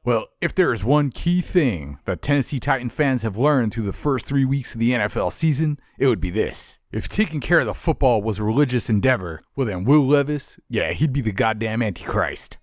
Well, if there is one key thing that Tennessee Titan fans have learned through the first 3 weeks of the NFL season, it would be this. If taking care of the football was a religious endeavor, well then Will Levis, yeah, he'd be the goddamn Antichrist.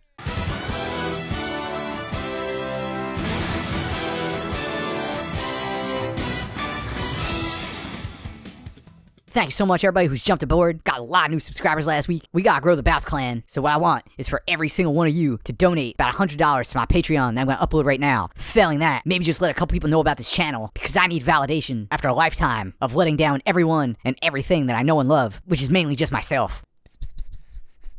Thank you so much, everybody who's jumped aboard. Got a lot of new subscribers last week. We gotta grow the Bounce Clan. So what I want is for every single one of you to donate about $100 to my Patreon that I'm gonna upload right now. Failing that, maybe just let a couple people know about this channel because I need validation after a lifetime of letting down everyone and everything that I know and love, which is mainly just myself.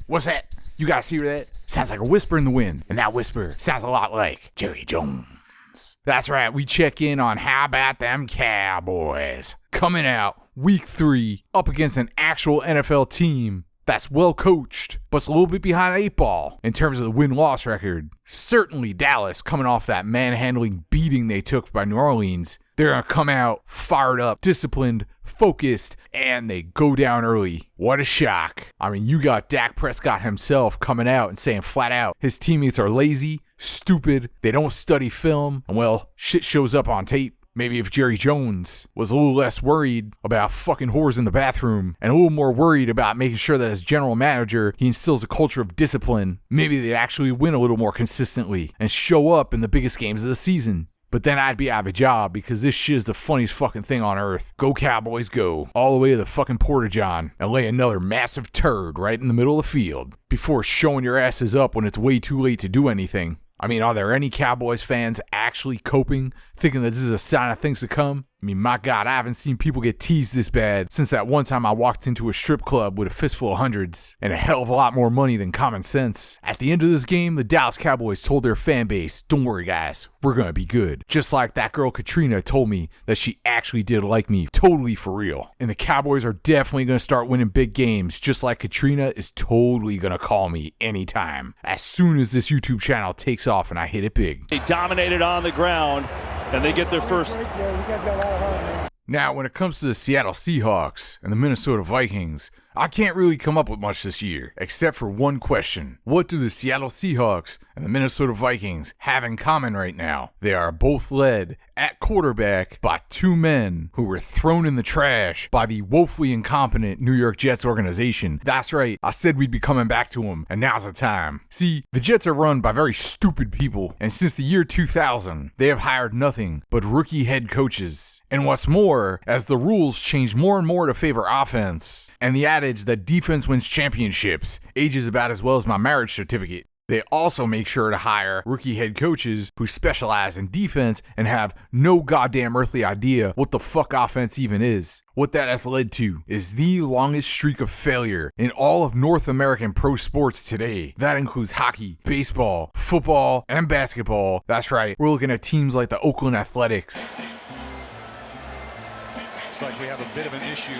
What's that? You guys hear that? Sounds like a whisper in the wind, and that whisper sounds a lot like Jerry Jones. That's right, we check in on how about them Cowboys. Coming out Week 3 up against an actual NFL team that's well coached, but's a little bit behind the 8 ball in terms of the win-loss record. Certainly Dallas, coming off that manhandling beating they took by New Orleans, they're going to come out fired up, disciplined, focused, and they go down early. What a shock. I mean, you got Dak Prescott himself coming out and saying flat out his teammates are lazy, stupid, they don't study film, and well, shit shows up on tape. Maybe if Jerry Jones was a little less worried about fucking whores in the bathroom and a little more worried about making sure that as general manager, he instills a culture of discipline, maybe they'd actually win a little more consistently and show up in the biggest games of the season. But then I'd be out of a job because this shit is the funniest fucking thing on earth. Go Cowboys go. All the way to the fucking Porta-John and lay another massive turd right in the middle of the field before showing your asses up when it's way too late to do anything. I mean, are there any Cowboys fans actually coping, thinking that this is a sign of things to come? I mean, my God, I haven't seen people get teased this bad since that one time I walked into a strip club with a fistful of hundreds and a hell of a lot more money than common sense. At the end of this game, the Dallas Cowboys told their fan base, don't worry guys, we're gonna be good. Just like that girl Katrina told me that she actually did like me, totally for real. And the Cowboys are definitely gonna start winning big games, just like Katrina is totally gonna call me anytime. As soon as this YouTube channel takes off and I hit it big. They dominated on the ground and they get their first. Now, when it comes to the Seattle Seahawks and the Minnesota Vikings, I can't really come up with much this year, except for one question. What do the Seattle Seahawks and the Minnesota Vikings have in common right now? They are both led at quarterback by two men who were thrown in the trash by the woefully incompetent New York Jets organization. That's right, I said we'd be coming back to them, and now's the time. See, the Jets are run by very stupid people, and since the year 2000, they have hired nothing but rookie head coaches. And what's more, as the rules change more and more to favor offense, and the adage that defense wins championships ages about as well as my marriage certificate, they also make sure to hire rookie head coaches who specialize in defense and have no goddamn earthly idea what the fuck offense even is. What that has led to is the longest streak of failure in all of North American pro sports today. That includes hockey, baseball, football, and basketball. That's right, we're looking at teams like the Oakland Athletics. Looks like we have a bit of an issue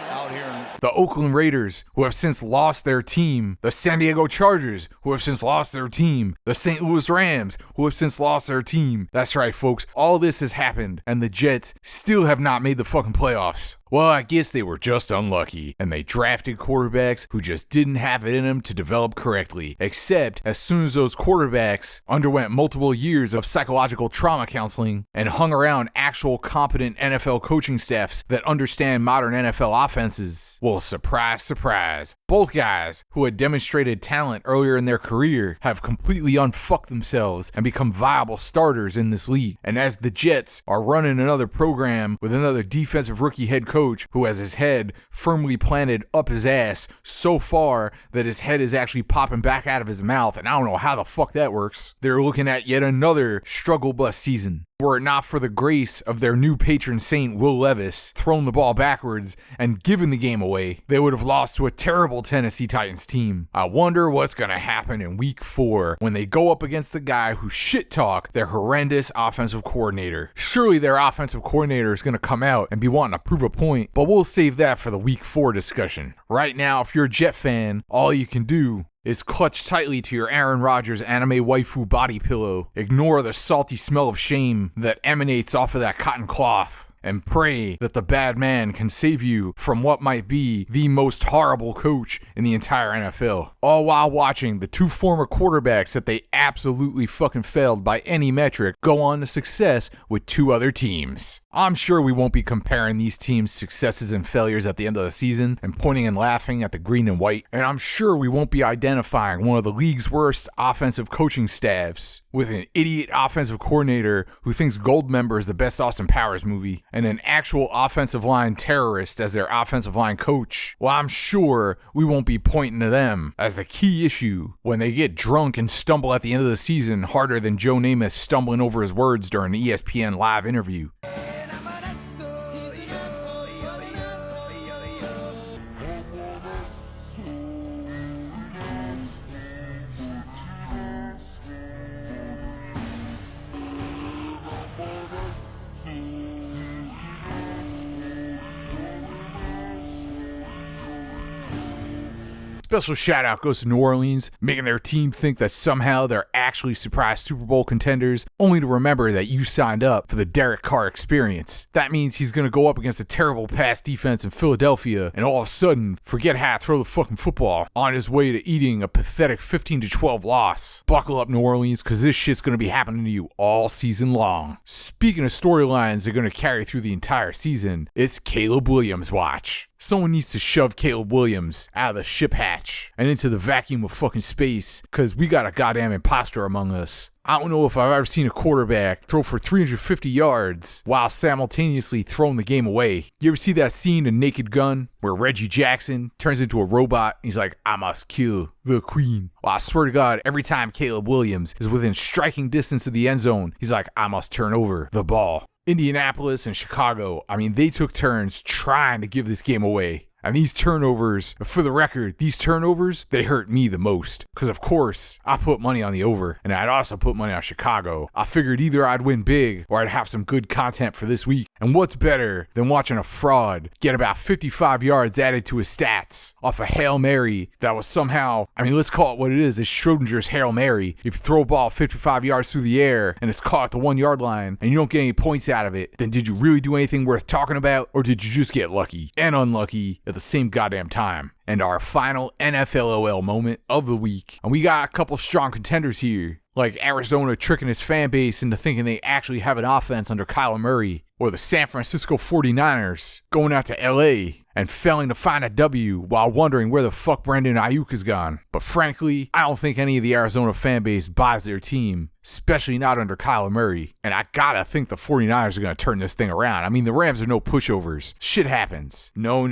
out here. The Oakland Raiders, who have since lost their team. The San Diego Chargers, who have since lost their team. The St. Louis Rams, who have since lost their team. That's right, folks. All this has happened, and the Jets still have not made the fucking playoffs. Well, I guess they were just unlucky, and they drafted quarterbacks who just didn't have it in them to develop correctly, except as soon as those quarterbacks underwent multiple years of psychological trauma counseling and hung around actual competent NFL coaching staffs that understand modern NFL offenses. Well, surprise, surprise. Both guys who had demonstrated talent earlier in their career have completely unfucked themselves and become viable starters in this league. And as the Jets are running another program with another defensive rookie head coach who has his head firmly planted up his ass so far that his head is actually popping back out of his mouth, and I don't know how the fuck that works. They're looking at yet another struggle bus season. Were it not for the grace of their new patron saint, Will Levis, throwing the ball backwards and giving the game away, they would have lost to a terrible Tennessee Titans team. I wonder what's going to happen in week 4 when they go up against the guy who shit-talked their horrendous offensive coordinator. Surely their offensive coordinator is going to come out and be wanting to prove a point, but we'll save that for the week 4 discussion. Right now, if you're a Jet fan, all you can do is clutch tightly to your Aaron Rodgers anime waifu body pillow. Ignore the salty smell of shame that emanates off of that cotton cloth. and pray that the bad man can save you from what might be the most horrible coach in the entire NFL. All while watching the two former quarterbacks that they absolutely fucking failed by any metric go on to success with two other teams. I'm sure we won't be comparing these teams' successes and failures at the end of the season and pointing and laughing at the green and white. And I'm sure we won't be identifying one of the league's worst offensive coaching staffs with an idiot offensive coordinator who thinks Goldmember is the best Austin Powers movie and an actual offensive line terrorist as their offensive line coach. Well, I'm sure we won't be pointing to them as the key issue when they get drunk and stumble at the end of the season harder than Joe Namath stumbling over his words during an ESPN live interview. Special shout out goes to New Orleans, making their team think that somehow they're actually surprise Super Bowl contenders, only to remember that you signed up for the Derek Carr experience. That means he's going to go up against a terrible pass defense in Philadelphia and all of a sudden forget how to throw the fucking football on his way to eating a pathetic 15-12 loss. Buckle up, New Orleans, because this shit's going to be happening to you all season long. Speaking of storylines that are going to carry through the entire season, it's Caleb Williams' watch. Someone needs to shove Caleb Williams out of the ship hatch and into the vacuum of fucking space, because we got a goddamn imposter among us. I don't know if I've ever seen a quarterback throw for 350 yards while simultaneously throwing the game away. You ever see that scene in Naked Gun where Reggie Jackson turns into a robot and he's like, I must kill the queen? Well, I swear to God, every time Caleb Williams is within striking distance of the end zone, he's like, I must turn over the ball. Indianapolis and Chicago, they took turns trying to give this game away. And these turnovers, for the record, they hurt me the most. Because, of course, I put money on the over, and I'd also put money on Chicago. I figured either I'd win big, or I'd have some good content for this week. And what's better than watching a fraud get about 55 yards added to his stats off a Hail Mary that was somehow, let's call it what it is. It's Schrodinger's Hail Mary. If you throw a ball 55 yards through the air, and it's caught at the 1 yard line, and you don't get any points out of it, then did you really do anything worth talking about, or did you just get lucky and unlucky at the same goddamn time? And our final NFLOL moment of the week. And we got a couple strong contenders here, like Arizona tricking his fan base into thinking they actually have an offense under Kyler Murray, or the San Francisco 49ers going out to LA and failing to find a W while wondering where the fuck Brandon Ayuk has gone. But frankly, I don't think any of the Arizona fan base buys their team, especially not under Kyler Murray. And I gotta think the 49ers are gonna turn this thing around. The Rams are no pushovers. Shit happens. No,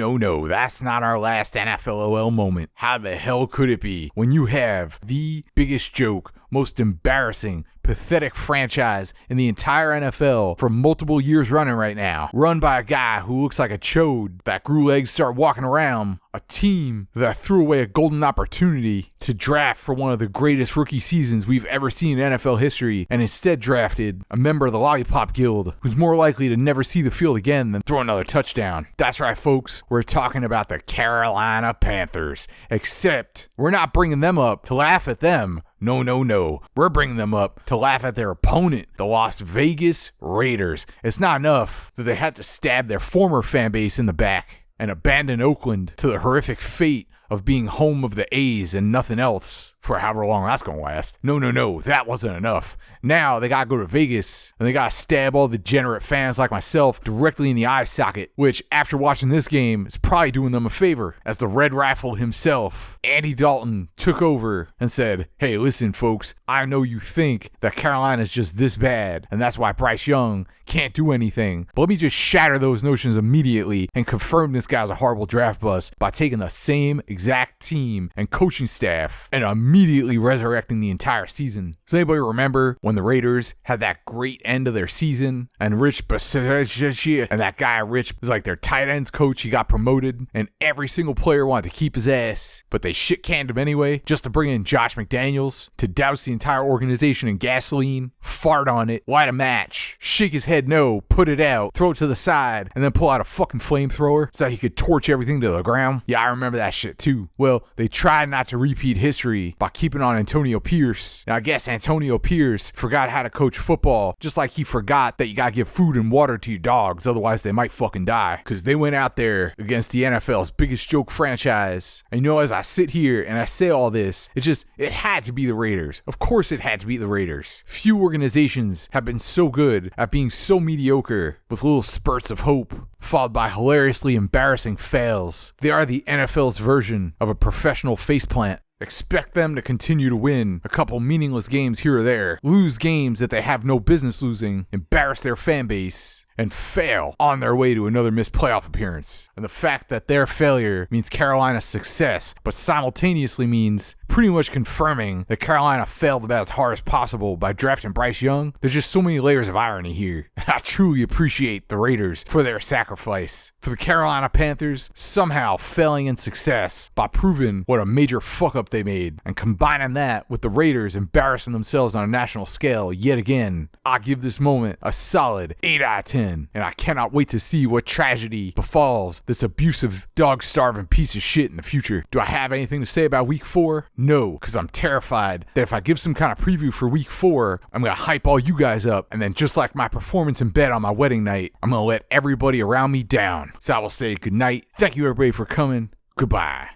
that's not our last NFLOL moment. How the hell could it be when you have the biggest joke, most embarrassing, pathetic franchise in the entire NFL for multiple years running right now, run by a guy who looks like a chode that grew legs, start walking around, a team that threw away a golden opportunity to draft for one of the greatest rookie seasons we've ever seen in NFL history, and instead drafted a member of the Lollipop Guild who's more likely to never see the field again than throw another touchdown. That's right, folks, we're talking about the Carolina Panthers, except we're not bringing them up to laugh at them. No. We're bringing them up to laugh at their opponent, the Las Vegas Raiders. It's not enough that they had to stab their former fan base in the back and abandon Oakland to the horrific fate of being home of the A's and nothing else for however long that's going to last. No, that wasn't enough. Now they got to go to Vegas and they got to stab all the degenerate fans like myself directly in the eye socket, which after watching this game is probably doing them a favor, as the Red Rifle himself, Andy Dalton, took over and said, hey, listen, folks, I know you think that Carolina's just this bad and that's why Bryce Young can't do anything, but let me just shatter those notions immediately and confirm this guy's a horrible draft bust by taking the same exact team and coaching staff and immediately resurrecting the entire season. Does anybody remember when the Raiders had that great end of their season and Rich and that guy Rich was like their tight ends coach? He got promoted and every single player wanted to keep his ass, but they shit canned him anyway just to bring in Josh McDaniels to douse the entire organization in gasoline, fart on it, light a match, shake his head no, put it out, throw it to the side, and then pull out a fucking flamethrower so that he could torch everything to the ground. Yeah, I remember that shit too. Well, they tried not to repeat history by keeping on Antonio Pierce. Now, I guess Antonio Pierce forgot how to coach football, just like he forgot that you gotta give food and water to your dogs, otherwise they might fucking die. Because they went out there against the NFL's biggest joke franchise. And as I sit here and I say all this, it had to be the Raiders. Of course it had to be the Raiders. Few organizations have been so good at being so mediocre with little spurts of hope, followed by hilariously embarrassing fails. They are the NFL's version of a professional faceplant. Expect them to continue to win a couple meaningless games here or there, lose games that they have no business losing, embarrass their fan base, and fail on their way to another missed playoff appearance. And the fact that their failure means Carolina's success, but simultaneously means pretty much confirming that Carolina failed about as hard as possible by drafting Bryce Young. There's just so many layers of irony here. I truly appreciate the Raiders for their sacrifice. For the Carolina Panthers, somehow failing in success by proving what a major fuck up they made, and combining that with the Raiders embarrassing themselves on a national scale yet again, I give this moment a solid 8 out of 10. And I cannot wait to see what tragedy befalls this abusive, dog-starving piece of shit in the future. Do I have anything to say about week 4? No, because I'm terrified that if I give some kind of preview for week 4, I'm going to hype all you guys up, and then just like my performance in bed on my wedding night, I'm going to let everybody around me down. So I will say good night. Thank you everybody for coming. Goodbye.